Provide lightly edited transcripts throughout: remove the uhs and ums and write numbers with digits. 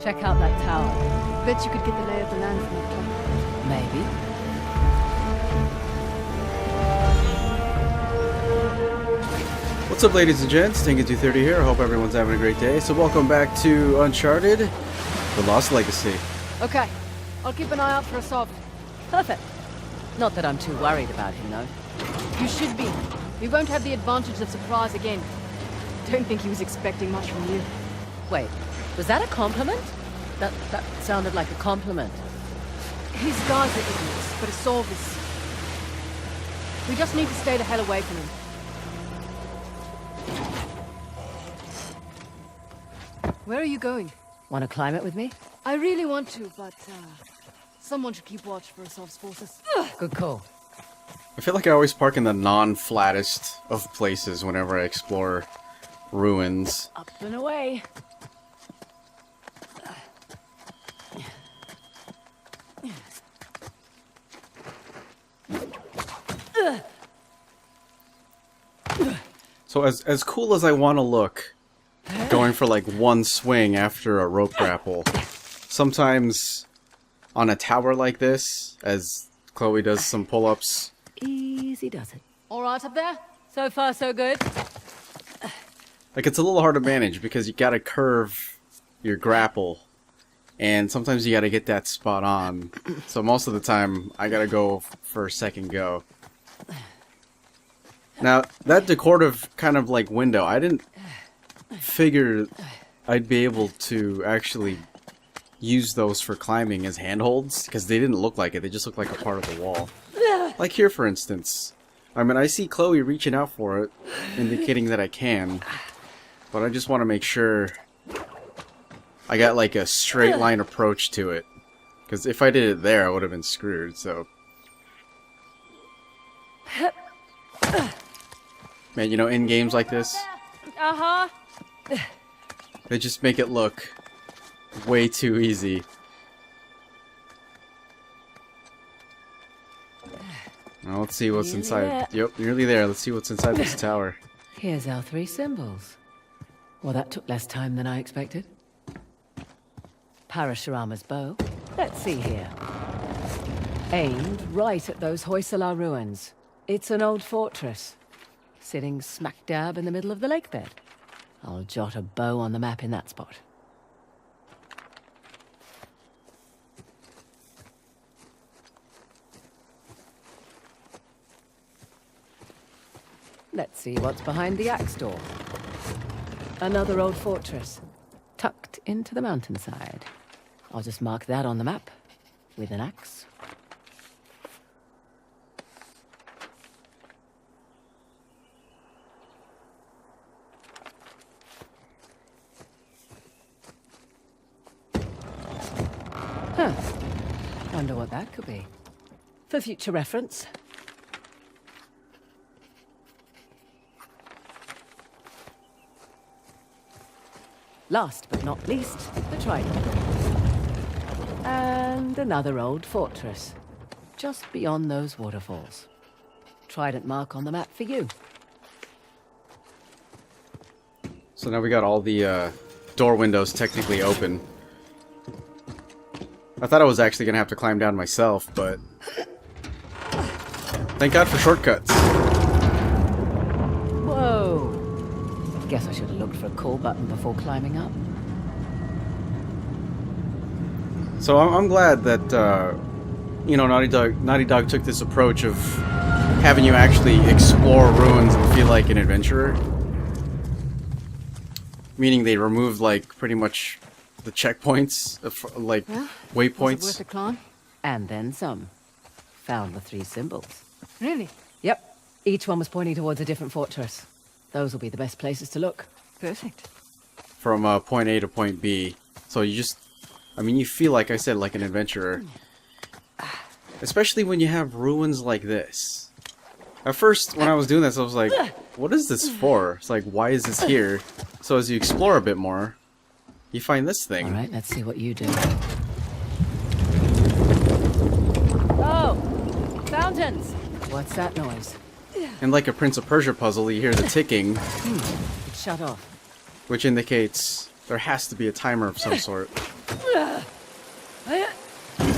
Check out that tower. Bet you could get the lay of the land from the top. Maybe. What's up, ladies and gents? Tinker230 here. I hope everyone's having a great day. So welcome back to Uncharted, The Lost Legacy. Okay, I'll keep an eye out for a soft. Perfect. Not that I'm too worried about him, though. You should be. We won't have the advantage of surprise again. Don't think he was expecting much from you. Wait, was that a compliment? That sounded like a compliment. His guys are idiots, but a solve is... We just need to stay the hell away from him. Where are you going? Want to climb it with me? I really want to, but someone should keep watch for Assault's forces. Good call. I feel like I always park in the non-flattest of places whenever I explore ruins. Up and away. So as cool as I want to look, going for like one swing after a rope grapple, sometimes on a tower like this, as Chloe does some pull-ups. Easy does it. All right up there? So far, so good. Like, it's a little hard to manage because you gotta curve your grapple, and sometimes you gotta get that spot on. So most of the time, I gotta go for a second go. Now, that decorative kind of like window, I didn't figure I'd be able to actually use those for climbing as handholds, because they didn't look like it, they just looked like a part of the wall. Like here, for instance. I mean, I see Chloe reaching out for it, indicating that I can, but I just want to make sure I got like a straight line approach to it, because if I did it there, I would have been screwed, so... Man, you know, in games like this, Uh-huh. they just make it look way too easy. Now let's see what's inside. Yep, nearly there. Let's see what's inside this tower. Here's our 3 symbols. Well, that took less time than I expected. Parashurama's bow. Let's see here. Aimed right at those Hoysala ruins. It's an old fortress, sitting smack dab in the middle of the lake bed. I'll jot a bow on the map in that spot. Let's see what's behind the axe door. Another old fortress, tucked into the mountainside. I'll just mark that on the map with an axe. Huh. Wonder what that could be. For future reference. Last but not least, the trident. And another old fortress, just beyond those waterfalls. Trident mark on the map for you. So now we got all the door windows technically open. I thought I was actually going to have to climb down myself, but... Thank God for shortcuts. Whoa! Guess I should have looked for a call button before climbing up. So I'm glad that, you know, Naughty Dog took this approach of having you actually explore ruins and feel like an adventurer. Meaning they removed, like, pretty much the checkpoints, like, waypoints. Was it worth a climb? And then some. Found the 3 symbols. Really? Yep. Each one was pointing towards a different fortress. Those will be the best places to look. Perfect. From point A to point B. So you just... I mean, you feel, like I said, like an adventurer. Especially when you have ruins like this. At first, when I was doing this, I was like, what is this for? It's like, why is this here? So as you explore a bit more, you find this thing. Alright, let's see what you do. Oh! Fountains! What's that noise? And like a Prince of Persia puzzle, you hear the ticking, It's shut off. which indicates there has to be a timer of some sort.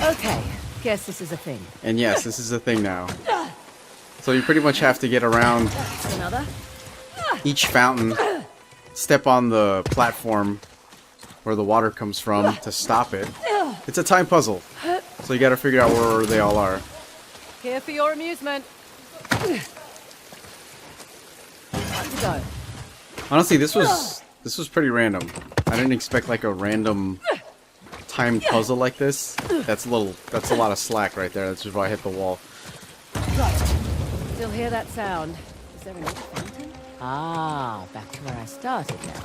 Okay, guess this is a thing. And yes, this is a thing now. So you pretty much have to get around Another? each fountain, step on the platform where the water comes from to stop it. It's a time puzzle, so you gotta figure out where they all are. Here for your amusement. Time to go. Honestly, this was pretty random. I didn't expect like a random time puzzle like this. That's a lot of slack right there. That's just why I hit the wall. Right. Still hear that sound. Is there another fountain? Ah, back to where I started now.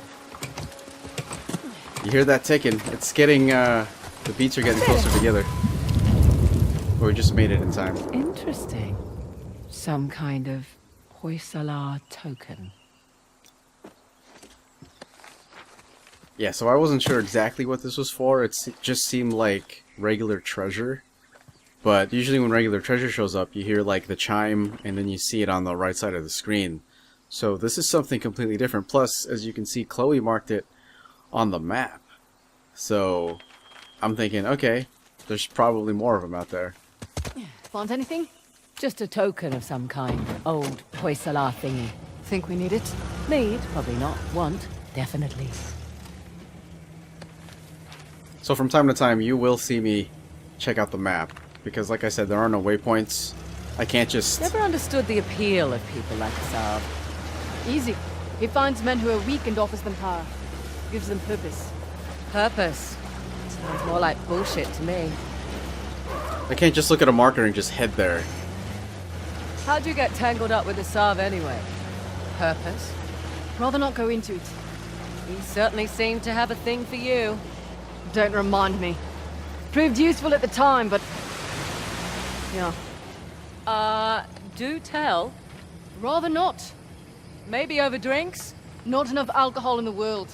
You hear that ticking? It's getting the beats are getting closer together. But we just made it in time. Interesting. Some kind of Hoysala token. Yeah, so I wasn't sure exactly what this was for. It just seemed like regular treasure. But usually when regular treasure shows up, you hear like the chime and then you see it on the right side of the screen. So this is something completely different. Plus, as you can see, Chloe marked it on the map. So I'm thinking, okay, there's probably more of them out there. Find anything? Just a token of some kind. Old Hoysala thingy. Think we need it? Need? Probably not. Want? Definitely. So from time to time, you will see me check out the map. Because like I said, there are no waypoints. I can't just... Never understood the appeal of people like Saab. Easy. He finds men who are weak and offers them power. Gives them purpose. Purpose? Sounds more like bullshit to me. I can't just look at a marker and just head there. How'd you get tangled up with the Saab anyway? Purpose? Rather not go into it. He certainly seemed to have a thing for you. Don't remind me. Proved useful at the time, but... yeah. Do tell. Rather not. Maybe over drinks? Not enough alcohol in the world.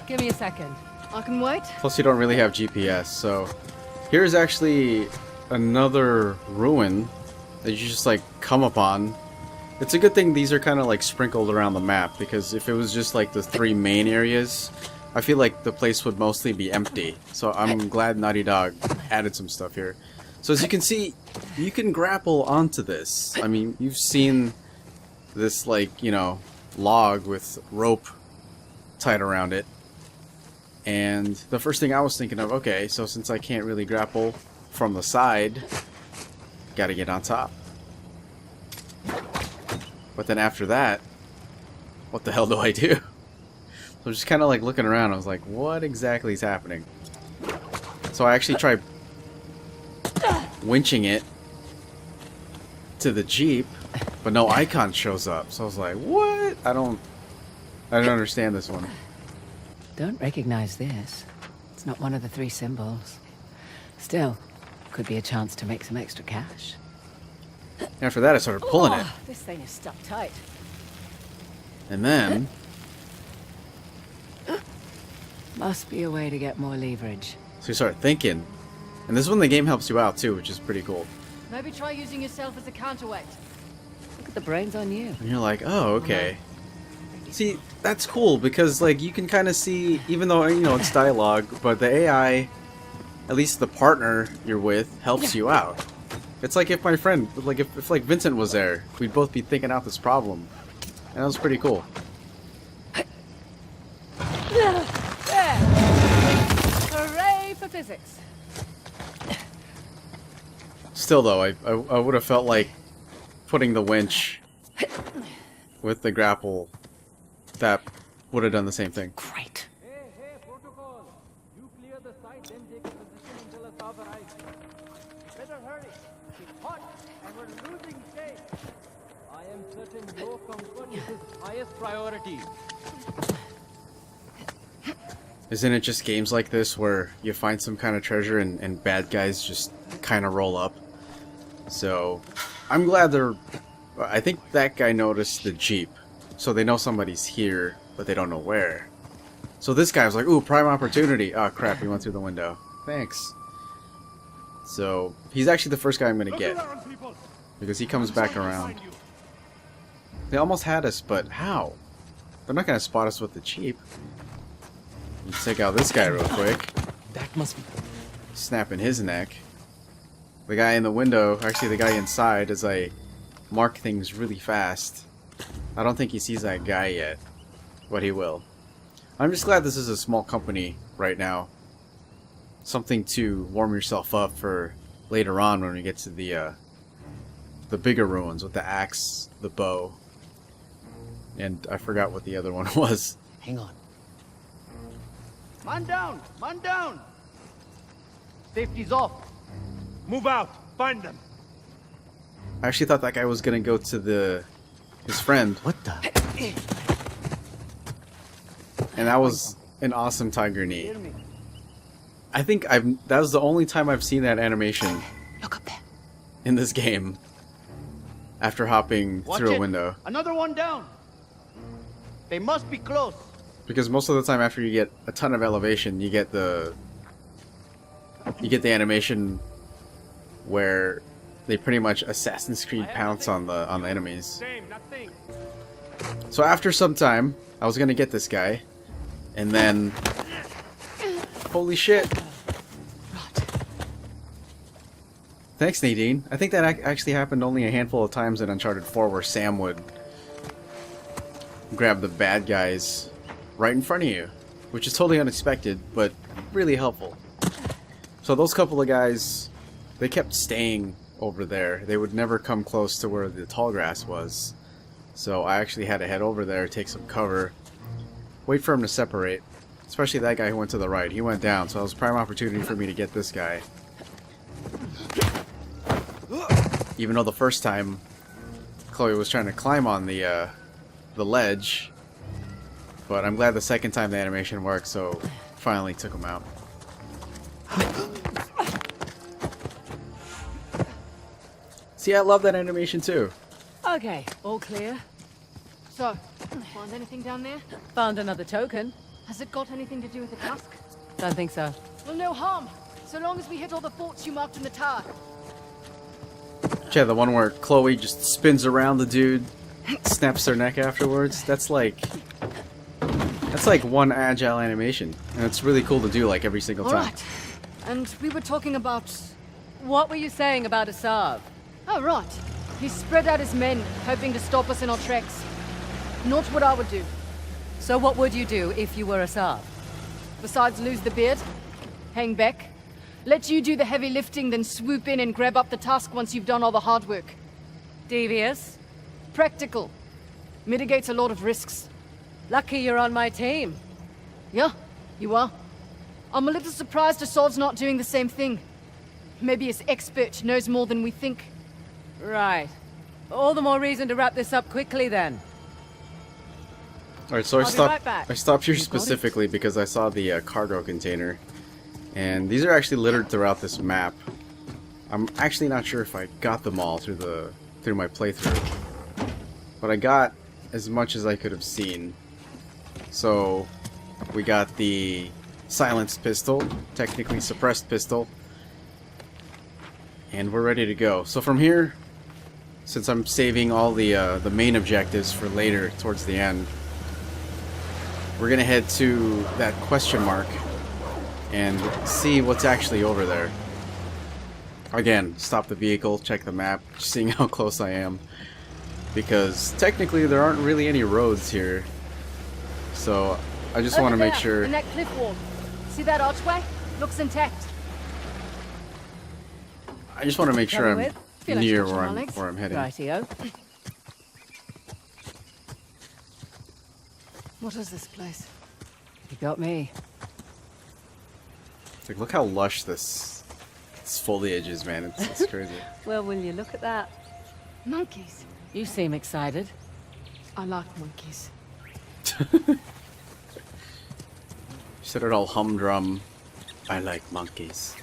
Give me a second. I can wait. Plus you don't really have GPS, so... Here's actually another ruin that you just like come upon. It's a good thing these are kind of like sprinkled around the map, because if it was just like the three main areas, I feel like the place would mostly be empty. So I'm glad Naughty Dog added some stuff here. So as you can see, you can grapple onto this. I mean, you've seen this like, you know, log with rope tied around it. And the first thing I was thinking of, okay, so since I can't really grapple from the side, gotta get on top. But then after that, what the hell do I do? So I'm just kind of like looking around. I was like, what exactly is happening? So I actually tried winching it to the Jeep, but no icon shows up. So I was like, what? I don't understand this one. Don't recognize this. It's not one of the three symbols. Still, could be a chance to make some extra cash. After that, I started pulling it. This thing is stuck tight. And then... Must be a way to get more leverage. So you start thinking. And this is when the game helps you out too, which is pretty cool. Maybe try using yourself as a counterweight. Look at the brains on you. And you're like, oh, okay. See, that's cool because like you can kind of see, even though you know it's dialogue, but the AI, at least the partner you're with, helps you out. It's like if my friend, like if like Vincent was there, we'd both be thinking out this problem, and that was pretty cool. There! Hooray for physics! Still though, I would have felt like putting the winch with the grapple. That would have done the same thing. Great. Hey, protocol. You clear the site, then take a position until a Saab arrives. Better hurry. It's hot, and we're losing space. I am certain your comfort is his highest priority. Isn't it just games like this where you find some kind of treasure and bad guys just kind of roll up? So, I'm glad they're... I think that guy noticed the Jeep. So they know somebody's here, but they don't know where. So this guy was like, ooh, prime opportunity. Oh crap, he went through the window. Thanks. So, he's actually the first guy I'm gonna get. Because he comes back around. They almost had us, but how? They're not gonna spot us with the Jeep. Let's take out this guy real quick. That must be. Snapping his neck. The guy in the window, actually the guy inside, as I mark things really fast. I don't think he sees that guy yet, but he will. I'm just glad this is a small company right now. Something to warm yourself up for later on when we get to the bigger ruins with the axe, the bow, and I forgot what the other one was. Hang on. Man down! Man down! Safety's off. Move out! Find them! I actually thought that guy was gonna go to his friend, What the? and that was an awesome tiger knee. Hear me. I think that was the only time I've seen that animation Look up there. in this game. After hopping Watch through it. a window. Another one down. They must be close. Because most of the time after you get a ton of elevation, you get the animation where they pretty much Assassin's Creed pounce on the enemies. Same, nothing. So after some time, I was gonna get this guy, and then holy shit! Thanks, Nadine. I think that actually happened only a handful of times in Uncharted 4, where Sam would grab the bad guys right in front of you, which is totally unexpected, but really helpful. So those couple of guys, they kept staying over there. They would never come close to where the tall grass was. So I actually had to head over there, take some cover, wait for him to separate. Especially that guy who went to the right. He went down, so it was a prime opportunity for me to get this guy. Even though the first time Chloe was trying to climb on the ledge, but I'm glad the second time the animation worked, so finally took him out. See, I love that animation too. Okay, all clear. So, find anything down there? Found another token. Has it got anything to do with the tusk? Don't think so. Well, no harm. So long as we hit all the forts you marked in the tower. Yeah, the one where Chloe just spins around the dude, snaps their neck afterwards. That's like one agile animation, and it's really cool to do like every single All time. right. And we were talking about... What were you saying about Asav? Oh, right. He spread out his men, hoping to stop us in our tracks. Not what I would do. So what would you do if you were Asav? Besides lose the beard, hang back, let you do the heavy lifting, then swoop in and grab up the tusk once you've done all the hard work. Devious? Practical. Mitigates a lot of risks. Lucky you're on my team. Yeah, you are. I'm a little surprised Asav's not doing the same thing. Maybe his expert knows more than we think. Right. All the more reason to wrap this up quickly then. Alright, so I'll be right back. I stopped here You got it? specifically because I saw the cargo container. And these are actually littered throughout this map. I'm actually not sure if I got them all through my playthrough. But I got as much as I could have seen. So we got the silenced pistol, technically suppressed pistol. And we're ready to go. So from here, since I'm saving all the main objectives for later towards the end, we're gonna head to that question mark and see what's actually over there. Again, stop the vehicle, check the map, seeing how close I am. Because technically there aren't really any roads here. So I just want to make sure. In that cliff wall. See that archway? Looks intact. I just want to make sure Cover I'm with? Feel like near stretching where my I'm legs. where I'm heading. Rightio. What is this place? You got me. It's like, look how lush this foliage is, man. It's crazy. Well, will you look at that? Monkeys. You seem excited. I like monkeys. You said it all humdrum. I like monkeys.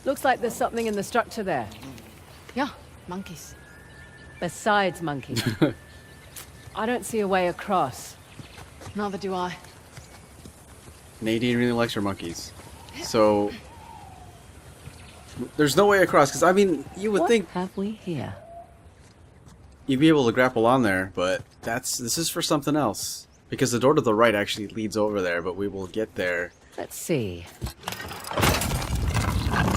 Looks like there's something in the structure there. Yeah, monkeys. Besides monkeys. I don't see a way across. Neither do I. Nadine really likes her monkeys. So there's no way across, because I mean, you would What think have we here? you'd be able to grapple on there, but this is for something else. Because the door to the right actually leads over there, but we will get there Let's see.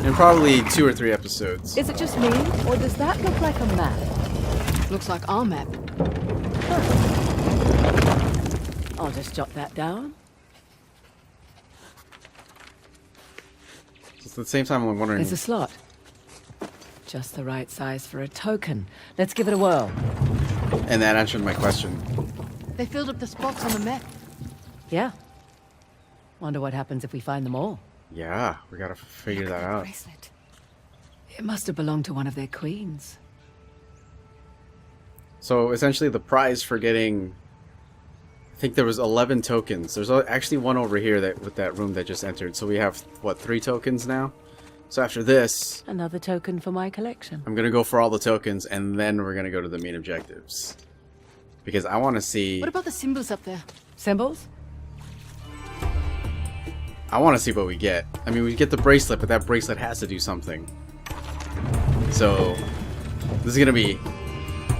in probably 2 or 3 episodes. Is it just me, or does that look like a map? Looks like our map. I'll just jot that down. At the same time, I'm wondering... There's a slot. Just the right size for a token. Let's give it a whirl. And that answered my question. They filled up the spots on the map. Yeah. Wonder what happens if we find them all. Yeah, we gotta figure that out. Bracelet. It must have belonged to one of their queens. So essentially the prize for getting... I think there was 11 tokens. There's actually one over here that with that room that just entered. So we have, what, 3 tokens now? So after this... Another token for my collection. I'm gonna go for all the tokens, and then we're gonna go to the main objectives. Because I want to see... What about the symbols up there? Symbols? I want to see what we get. I mean, we get the bracelet, but that bracelet has to do something. So, this is gonna be...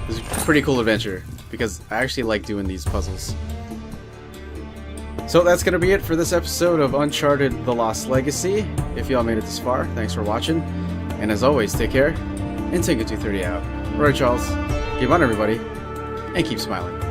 This is a pretty cool adventure. Because I actually like doing these puzzles. So that's gonna be it for this episode of Uncharted: The Lost Legacy. If y'all made it this far, thanks for watching. And as always, take care, and take a 230 out. Alright, Charles. Keep on, everybody. And keep smiling.